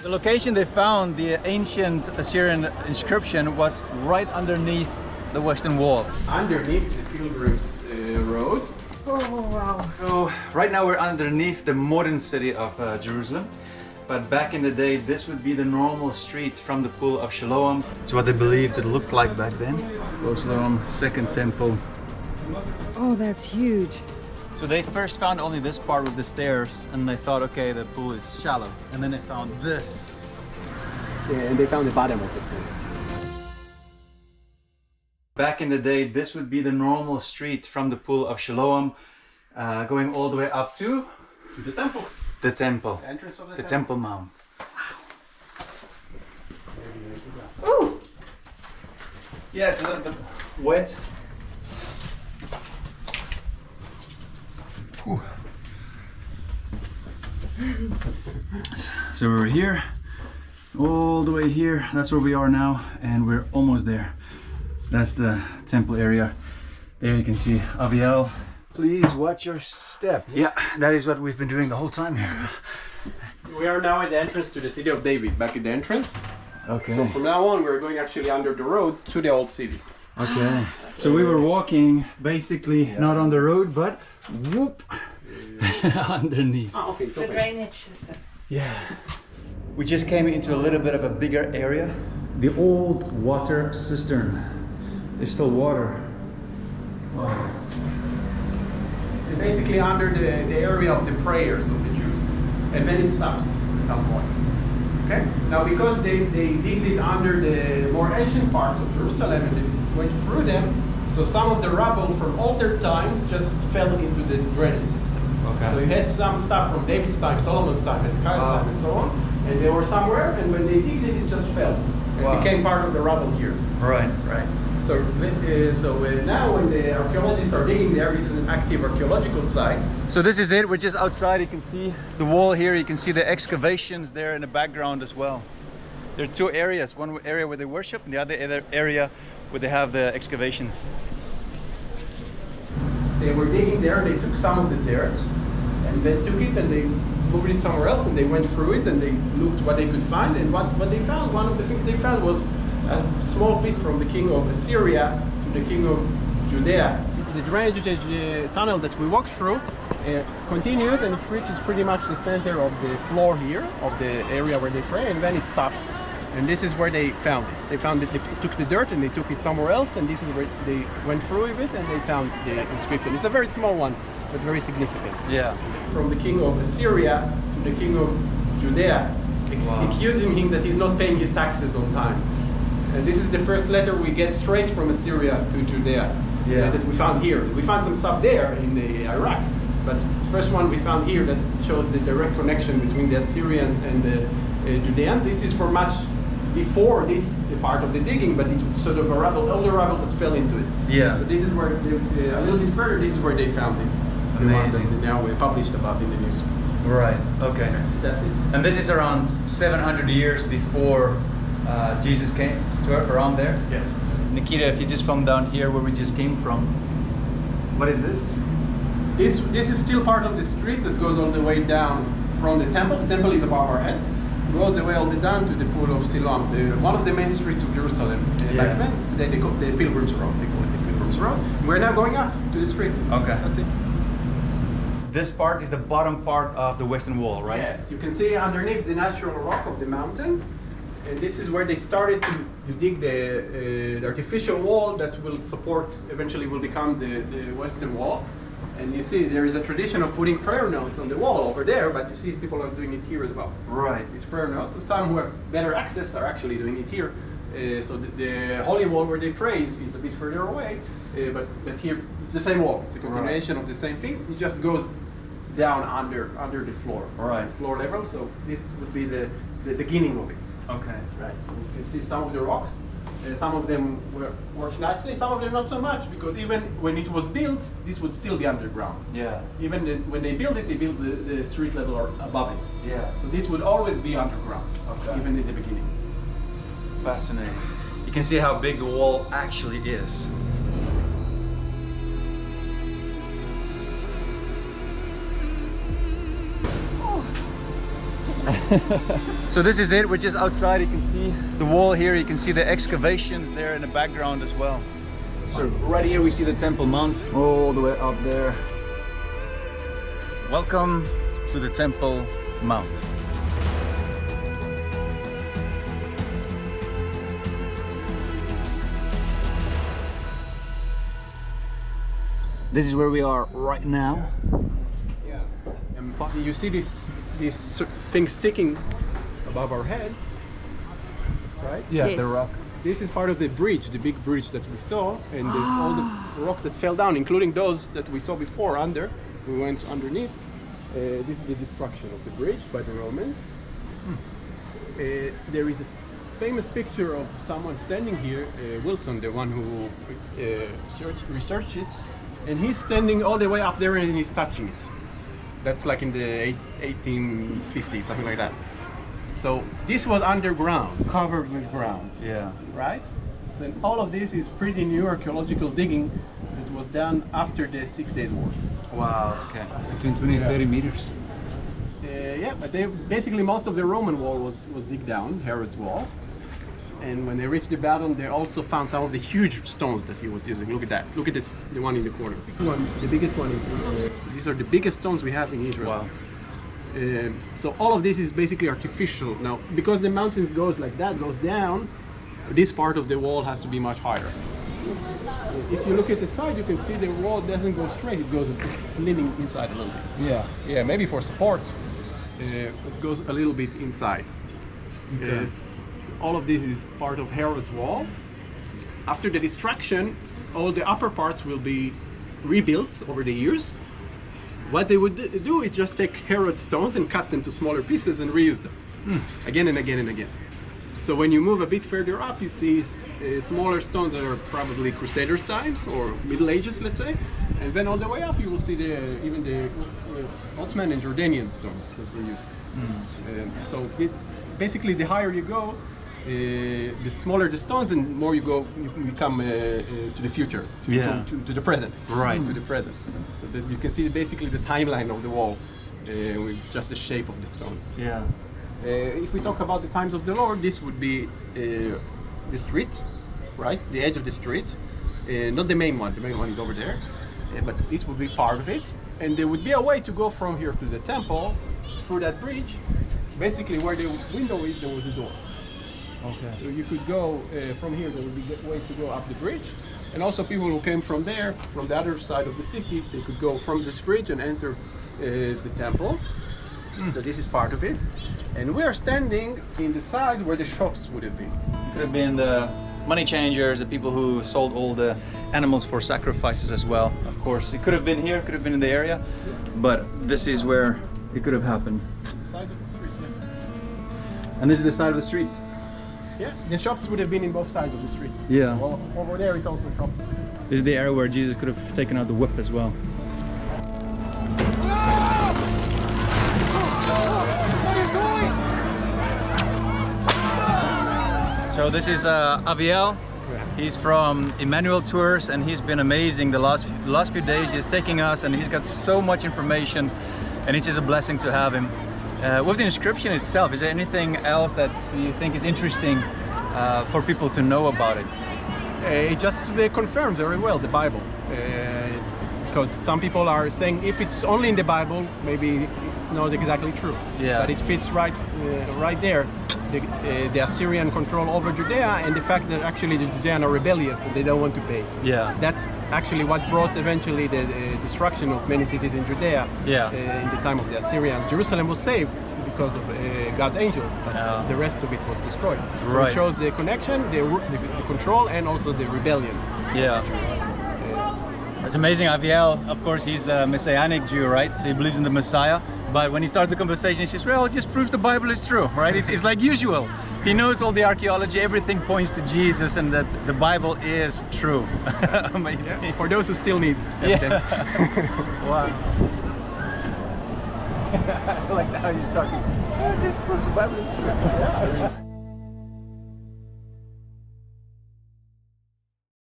The location they found the ancient Assyrian inscription was right underneath the Western Wall. Underneath the Pilgrims road. Oh, wow. So right now we're underneath the modern city of Jerusalem. But back in the day, this would be the normal street from the Pool of Siloam. It's what they believed it looked like back then. Pool of Siloam, second temple. Oh, that's huge. So they first found only this part with the stairs, and they thought, okay, the pool is shallow. And then they found this. Yeah, and they found the bottom of the pool. Back in the day, this would be the normal street from the Pool of Siloam, going all the way up to the temple. the temple. The entrance of the Temple Mount. Ooh! Yeah, it's a little bit wet. Whew. So we're here, all the way here. That's where we are now, and we're almost there. That's the temple area. There you can see Aviel. Please watch your step. Yeah, that is what we've been doing the whole time here. We are now at the entrance to the city of David, back at the entrance. Okay. So from now on, we're going actually under the road to the old city. Okay. So we were walking basically not on the road, but whoop underneath. Ah, okay, it's The open. drainage system. Yeah. We just came into a little bit of a bigger area. The old water cistern. There's still water. Wow. They're basically under the area of the prayers of the Jews. And then it stops at some point. Okay? Now because they digged it under the more ancient parts of Jerusalem and they went through them, so some of the rubble from older times just fell into the drainage system. Okay. So you had some stuff from David's time, Solomon's time, Hezekiah's time, and so on, and they were somewhere, and when they digged it, it just fell. It became part of the rubble here. Right, right. So, now when the archaeologists are digging there, this is an active archaeological site. So this is it. We're just outside. You can see the wall here. You can see the excavations there in the background as well. There are two areas. One area where they worship, and the other area where they have the excavations. They were digging there, they took some of the dirt, and they took it and they moved it somewhere else, and they went through it and they looked what they could find, and what they found, one of the things they found was a small piece from the king of Assyria to the king of Judea. The drainage tunnel that we walked through continues and it reaches pretty much the center of the floor here, of the area where they pray, and then it stops. And this is where they found it. They found it, they took the dirt and they took it somewhere else, and this is where they went through with it and they found the inscription. It's a very small one, but very significant. Yeah. From the king of Assyria to the king of Judea, accusing him that he's not paying his taxes on time. And this is the first letter we get straight from Assyria to Judea that we found here. We found some stuff there in Iraq, but the first one we found here that shows the direct connection between the Assyrians and the Judeans. This is for much before this part of the digging, but it's sort of a rubble, older rubble that fell into it. Yeah. So this is where, a little bit further, this is where they found it. Amazing. The one that now we published about in the news. Right. Okay. That's it. And this is around 700 years before Jesus came to Earth, around there. Yes. Nikita, if you just come down here where we just came from, what is this? This is still part of the street that goes all the way down from the temple. The temple is above our heads. It goes the way all the way down to the Pool of Siloam, one of the main streets of Jerusalem. Back then, today they call it the Pilgrims Road. They call it the Pilgrims Road. We're now going up to the street. Okay. That's it. This part is the bottom part of the Western Wall, right? Yes. You can see underneath the natural rock of the mountain. And this is where they started to dig the artificial wall that will support, eventually will become the Western Wall. And you see there is a tradition of putting prayer notes on the wall over there, but you see people are doing it here as well. Right. These prayer notes. So some who have better access are actually doing it here. So the holy wall where they pray is a bit further away, but here it's the same wall. It's a continuation of the same thing. It just goes down under the floor. Right. Floor level. So this would be the beginning of it. Okay. Right. You can see some of the rocks. Some of them were nicely, some of them not so much, because even when it was built, this would still be underground. Yeah. Even when they built it, they built the street level or above it. Yeah. So this would always be underground, even in the beginning. Fascinating. You can see how big the wall actually is. So this is it, we're just outside. You can see the wall here, you can see the excavations there in the background as well. So right here we see the Temple Mount all the way up there. Welcome to the Temple Mount. This is where we are right now. Yeah. And you see this thing sticking above our heads, right? Yeah, Yes. the rock. This is part of the bridge, the big bridge that we saw, and all the rock that fell down, including those that we saw before under. We went underneath. This is the destruction of the bridge by the Romans. There is a famous picture of someone standing here, Wilson, the one who researched it, and he's standing all the way up there and he's touching it. That's like in the 1850s, something like that. So this was underground, covered with ground, Yeah. right? So and all of this is pretty new archaeological digging that was done after the 6 Days War. Wow, okay. Between 20 and 30 meters. Yeah, but basically most of the Roman wall was digged down, Herod's wall. And when they reached the battle, they also found some of the huge stones that he was using. Look at that. Look at this, the one in the corner. The biggest one is. So these are the biggest stones we have in Israel. Wow. So all of this is basically artificial. Now, because the mountains goes like that, goes down, this part of the wall has to be much higher. If you look at the side, you can see the wall doesn't go straight, it's leaning inside a little bit. Yeah. Yeah, maybe for support, it goes a little bit inside. Okay. So all of this is part of Herod's wall. After the destruction, all the upper parts will be rebuilt over the years. What they would do is just take Herod's stones and cut them to smaller pieces and reuse them again and again and again. So when you move a bit further up, you see smaller stones that are probably Crusaders times or Middle Ages, let's say. And then all the way up, you will see even the Ottoman and Jordanian stones that were used. Basically, the higher you go, the smaller the stones, and more you go, you come to the future, to the present, Right. to the present. So that you can see basically the timeline of the wall with just the shape of the stones. Yeah. If we talk about the times of the Lord, this would be the street, right? The edge of the street, not the main one. The main one is over there, but this would be part of it. And there would be a way to go from here to the temple through that bridge. Basically, where the window is, there was a door. Okay. So you could go from here. There would be ways to go up the bridge, and also people who came from there, from the other side of the city, they could go from this bridge and enter the temple. So this is part of it, and we are standing in the side where the shops would have been. Could have been the money changers, the people who sold all the animals for sacrifices as well. Of course, it could have been here, could have been in the area, but this is where it could have happened. The sides of the street. Yeah. And this is the side of the street. Yeah, the shops would have been in both sides of the street. Yeah. Well, over there it's also shops. This is the area where Jesus could have taken out the whip as well. So this is Aviel. He's from Emmanuel Tours, and he's been amazing the last few days. He's taking us, and he's got so much information, and it's just a blessing to have him. With the inscription itself, is there anything else that you think is interesting for people to know about it? It just confirms very well the Bible. Because some people are saying if it's only in the Bible, maybe it's not exactly true. Yeah. But it fits right there. The Assyrian control over Judea, and the fact that actually the Judeans are rebellious and they don't want to pay. Yeah. That's actually what brought eventually the destruction of many cities in Judea. Yeah. In the time of the Assyrians. Jerusalem was saved because of God's angel, but the rest of it was destroyed. So Right. it shows the connection, the control, and also the rebellion. Yeah. It's amazing. Aviel, of course, he's a Messianic Jew, right? So he believes in the Messiah. But when he started the conversation, he says, well, it just proves the Bible is true, right? It's like usual. He knows all the archaeology, everything points to Jesus and that the Bible is true. Amazing. Yeah. For those who still need evidence. Wow. I like how you're talking. It just proves the Bible is true. Yeah,